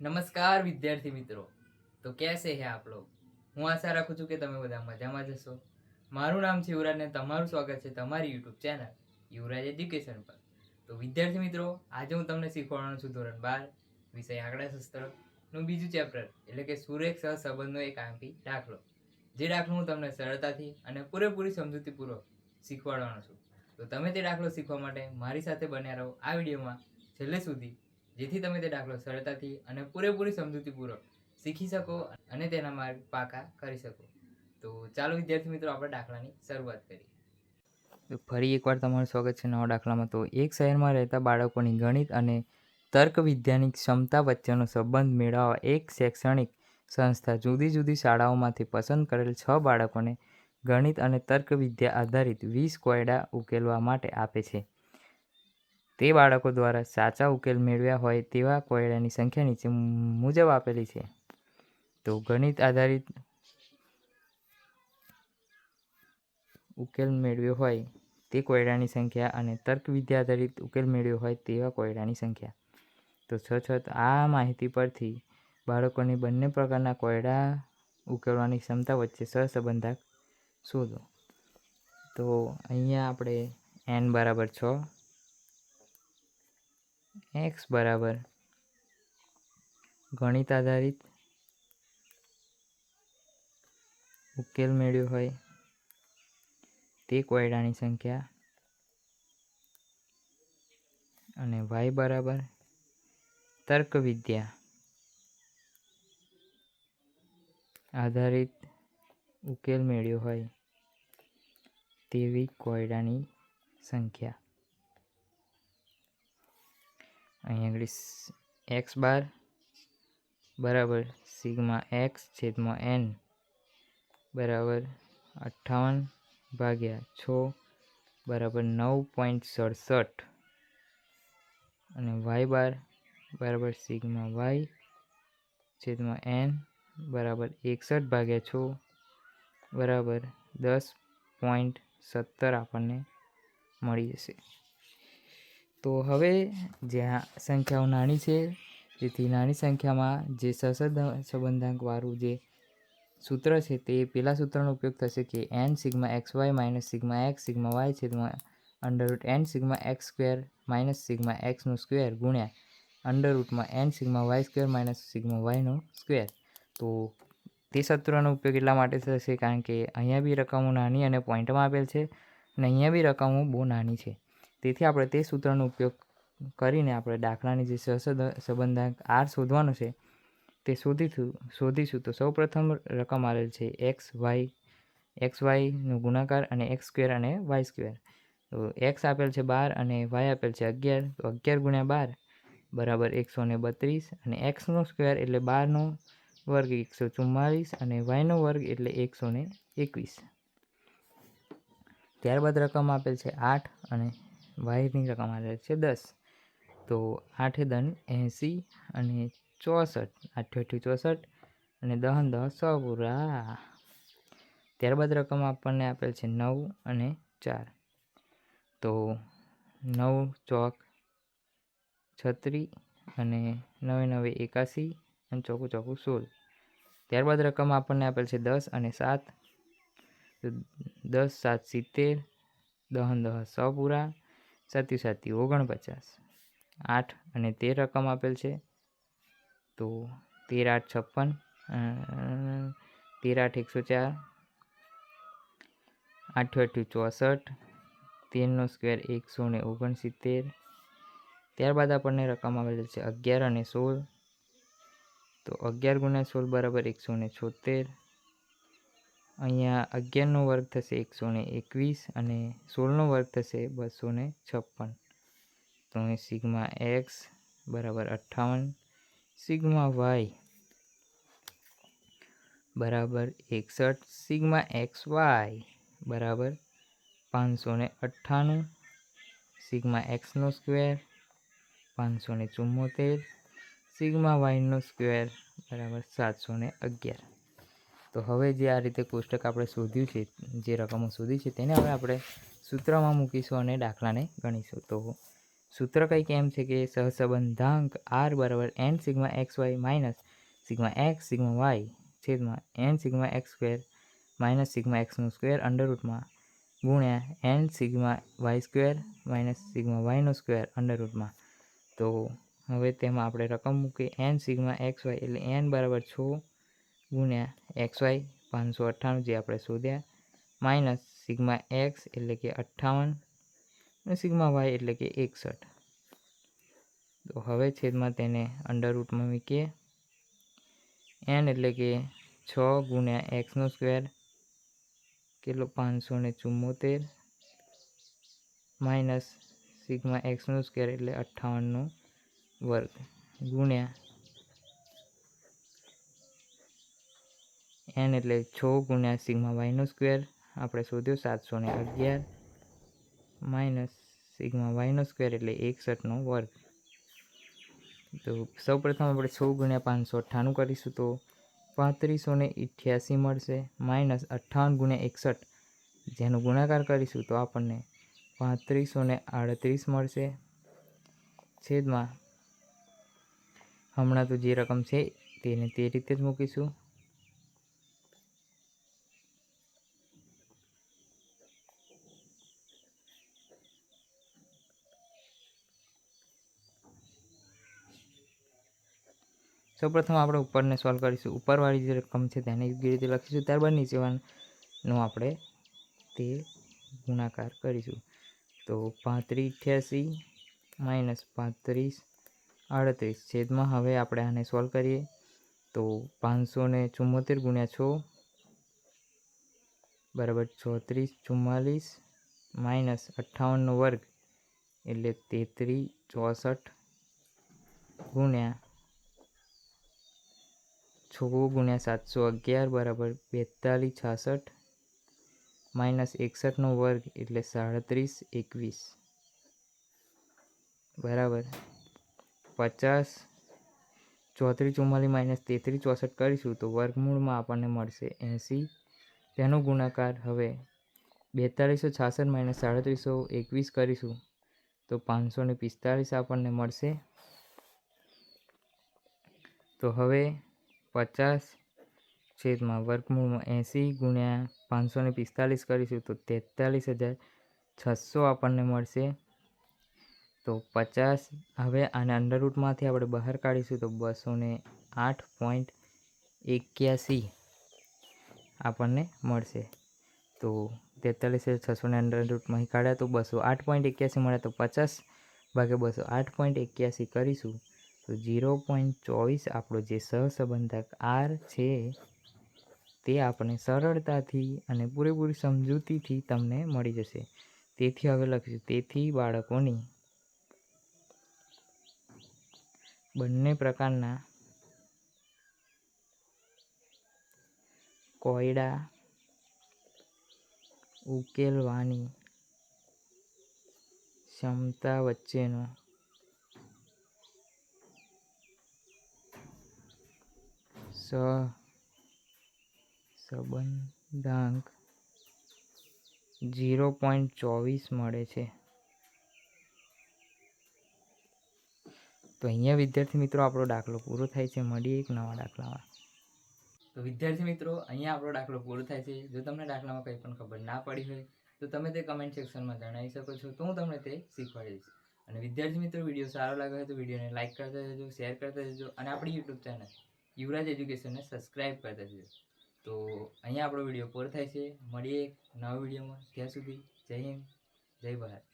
नमस्कार विद्यार्थी मित्रों। तो कैसे हैं आप लोग? હું આશા રાખું છું કે તમે બધા મજામાં જ હશો। મારું નામ છે યુવરાજ ને તમારું સ્વાગત છે તમારી યુટ્યુબ ચેનલ યુવરાજ એજ્યુકેશન પર। તો વિદ્યાર્થી મિત્રો, આજે હું તમને શીખવાડવાનો છું ધોરણ 12 વિષય આંકડાશાસ્ત્ર નું બીજું ચેપ્ટર એટલે કે સુરેખ સહસંબંધનો એક આંકી દાખલો। જે દાખલો હું તમને સરળતાથી અને પૂરેપૂરી સમજૂતીપૂર્વક શીખવાડવાનો છું। તો તમે તે દાખલો શીખવા માટે મારી સાથે બન્યા રહો આ વિડીયોમાં છેલ્લે સુધી, જેથી તમે તે દાખલો સરળતાથી અને પૂરેપૂરી સમજૂતીપૂર્વક શીખી શકો અને તેના માર્ક પાકા કરી શકો। તો ચાલો વિદ્યાર્થી મિત્રો, આપણે દાખલાની શરૂઆત કરીએ। તો ફરી એકવાર તમારું સ્વાગત છે નવા દાખલામાં। તો એક શહેરમાં રહેતા બાળકોની ગણિત અને તર્ક વિદ્યાની ક્ષમતા વચ્ચેનો સંબંધ મેળવવા એક શૈક્ષણિક સંસ્થા જુદી જુદી શાળાઓમાંથી પસંદ કરેલ 6 બાળકોને ગણિત અને તર્ક વિદ્યા આધારિત 20 કોયડા ઉકેલવા માટે આપે છે। તે બાળકો દ્વારા સાચા ઉકેલ મેળવ્યા હોય તેવા કોયડાની સંખ્યા નીચે મુજબ આપેલી છે। તો ગણિત આધારિત ઉકેલ મેળવ્યો હોય તે કોયડાની સંખ્યા અને તર્ક વિદ્યા આધારિત ઉકેલ મેળવ્યો હોય તેવા કોયડાની સંખ્યા। તો આ માહિતી પરથી બાળકોની બંને પ્રકારના કોયડા ઉકેલવાની ક્ષમતા વચ્ચે સહસંબંધાંક શોધો। તો અહીંયા આપણે n બરાબર 6, x બરાબર ગણિત આધારિત ઉકેલ મેળવ્યો હોય તે કોયડાની સંખ્યા અને y બરાબર તર્ક વિદ્યા આધારિત ઉકેલ મેળવ્યો હોય તેવી કોયડાની સંખ્યા। અહીં આગળ x બાર બરાબર સિગ્મા x છેદમાં n બરાબર 58/6 બરાબર 9.67 અને y બાર બરાબર સિગ્મા y છેદમાં n બરાબર 61/6 બરાબર 10.17 આપણને મળી જશે। તો હવે જ્યાં સંખ્યાઓ નાની છે, તેથી નાની સંખ્યામાં જે સહસંબંધાંકવાળું જે સૂત્ર છે તે પેલા સૂત્રનો ઉપયોગ થશે કે n sigma xy minus sigma x sigma y છેદમાં √n sigma x square minus sigma x નો સ્ક્વેર ગુણ્યા √n sigma y square minus sigma y નો સ્ક્વેર। તો તે સૂત્રનો ઉપયોગ એટલા માટે થશે કારણ કે અહીંયા બી રકમો નાની અને પોઈન્ટમાં આપેલ છે અને અહીંયા બી રકમો બહુ નાની છે, તેથી આપણે તે સૂત્રનો ઉપયોગ કરીને આપણે દાખલાની જે સહસંબંધાંક r શોધવાનો છે તે શોધીશું। તો સૌપ્રથમ રકમ આવેલ છે xy નો ગુણાકાર અને x સ્ક્વેર અને y સ્ક્વેર। તો x આપેલ છે 12 અને y આપેલ છે 11। તો 11 ગુણ્યા 12 બરાબર 132 અને x નો સ્ક્વેર એટલે 12 નો વર્ગ 144 અને y નો વર્ગ એટલે 121। ત્યારબાદ રકમ આપેલ છે 8 અને y ની રકમ આપેલ છે 10। તો 8 × 80 અને 64, 8 × 64 અને 10 × 100 પૂરા। ત્યારબાદ રકમ આપણને આપેલ છે 9 અને 4। તો 9 ચોક 36 અને 9 × 9 81 અને ચોકું ચોકું 16। ત્યારબાદ રકમ આપણને આપેલ છે 10 અને 7। તો 10 × 7 70, 10 × 10 100 પૂરા, 7 × 7 49। 8 અને 13 રકમ આપેલ છે। તો 13 × 8 56, 13 × 8 104, 8 × 8 64, 13 નો સ્ક્વેર 169। ત્યારબાદ આપણને રકમ આવેલી છે 11 અને 16। તો 11 × 16 બરાબર 176। અહીંયા 11 નો વર્ગ થશે 121 અને 16 નો વર્ગ થશે 256। તો અહીં સિગ્મા x બરાબર 58, સિગ્મા y બરાબર 61, સિગ્મા xy બરાબર 598, સિગ્મા x નો સ્ક્વેર 574, સિગ્મા y નો સ્ક્વેર બરાબર 711। તો હવે જે આ રીતે કોષ્ટક આપણે શોધ્યું છે, જે રકમો શોધી છે તેને હવે આપણે સૂત્રમાં મૂકીશું અને દાખલાને ગણીશું। તો સૂત્ર કંઈક એમ છે કે સહસંબંધાંક r બરાબર n sigma X Y minus sigma X sigma Y છેદમાં n sigma X square minus sigma એક્સનો સ્ક્વેર અંડર રૂટમાં ગુણ્યા n sigma Y square minus sigma વાયનો સ્ક્વેર અંડર રૂટમાં. તો હવે તેમાં આપણે રકમ મૂકીએ n સિગ્મા એક્સ વાય એટલે n બરાબર 6 ગુણ્યા એક્સ વાય 598 જે આપણે શોધ્યા માઇનસ સિગ્મા એક્સ એટલે કે 58 અને સિગ્મા વાય એટલે કે 61. તો હવે છેદમાં તેને અંડર રૂટમાં મૂકીએ n એટલે કે 6 ગુણ્યા એક્સનો સ્ક્વેર કેટલો 574 માઇનસ સિગ્મા એક્સનો સ્ક્વેર એટલે 58નો વર્ગ ગુણ્યા n એટલે 6 ગુણ્યા સિગ્મા વાયનો સ્ક્વેર આપણે શોધ્યો 711 માઇનસ સિગ્મા વાયનો સ્ક્વેર એટલે 61નો વર્ગ. તો સૌપ્રથમ આપણે 6 ગુણ્યા 598 કરીશું તો 3588 મળશે માઇનસ 58 ગુણ્યા 61 જેનો ગુણાકાર કરીશું તો આપણને 3538 મળશે છેદમાં હમણાં તો જે રકમ છે તેને તે રીતે જ મૂકીશું. સૌપ્રથમ આપણે ઉપરને સોલ્વ કરીશું. ઉપરવાળી જે રકમ છે તેને યોગ્ય રીતે લખીશું, ત્યારબાદ નીચેવાનો આપણે તે ગુણાકાર કરીશું. તો 3588 માઇનસ 3538 છેદમાં હવે આપણે આને સોલ્વ કરીએ તો 574 ગુણ્યા 6 બરાબર 3444 માઇનસ 58નો વર્ગ એટલે 3364 ગુણ્યા 6 ગુણ્યા 711 બરાબર 4266 માઇનસ 61નો વર્ગ એટલે 3721 બરાબર 50 3444 માઇનસ 3364 કરીશું તો વર્ગમૂળમાં આપણને મળશે 80. તેનો ગુણાકાર હવે 4266 માઇનસ 3721 કરીશું તો 545 આપણને મળશે. તો હવે 50 છેદમાં વર્ગમૂળમાં 80 ગુણ્યા 545 કરીશું તો 43600 આપણને મળશે. તો 50 હવે આને અંડર રૂટમાંથી આપણે બહાર કાઢીશું તો 208.81 આપણને મળશે. તો 43600 અંડર રૂટમાંથી કાઢ્યા તો 208.81 મળે તો 50 ભાગ્યા 208.81 કરીશું તો 0.24 આપણો જે સહસંબંધક r છે તે આપણે સરળતાથી અને પૂરેપૂરી સમજૂતીથી તમને મળી જશે. તેથી હવે લખીશું તેથી બાળકોની બંને પ્રકારના કોયડા ઉકેલવાની ક્ષમતા વચ્ચેનો સહસંબંધાંક 0.24 મળે છે. તો અહીંયા વિદ્યાર્થી મિત્રો આપણો દાખલો પૂરો થાય છે. મળીએ એક નવા દાખલામાં. તો વિદ્યાર્થી મિત્રો અહીંયા આપણો દાખલો પૂરો થાય છે. જો તમને દાખલામાં કંઈ પણ ખબર ના પડી હોય તો તમે તે કમેન્ટ સેક્શનમાં જણાવી શકો છો, તો હું તમને તે શીખવાડીશ. અને વિદ્યાર્થી મિત્રો વિડીયો સારો લાગ્યો હોય તો વિડીયોને લાઇક કરતા જજો, શેર કરતા જજો અને આપણી યુટ્યુબ ચેનલ યુવરાજ એજ્યુકેશનને સબસ્ક્રાઈબ કરતા જજો. તો અહીંયા આપણો વિડીયો પૂરો થાય છે. મળીએ એક નવા વિડીયોમાં. ત્યાં સુધી જય હિન્દ, જય ભારત.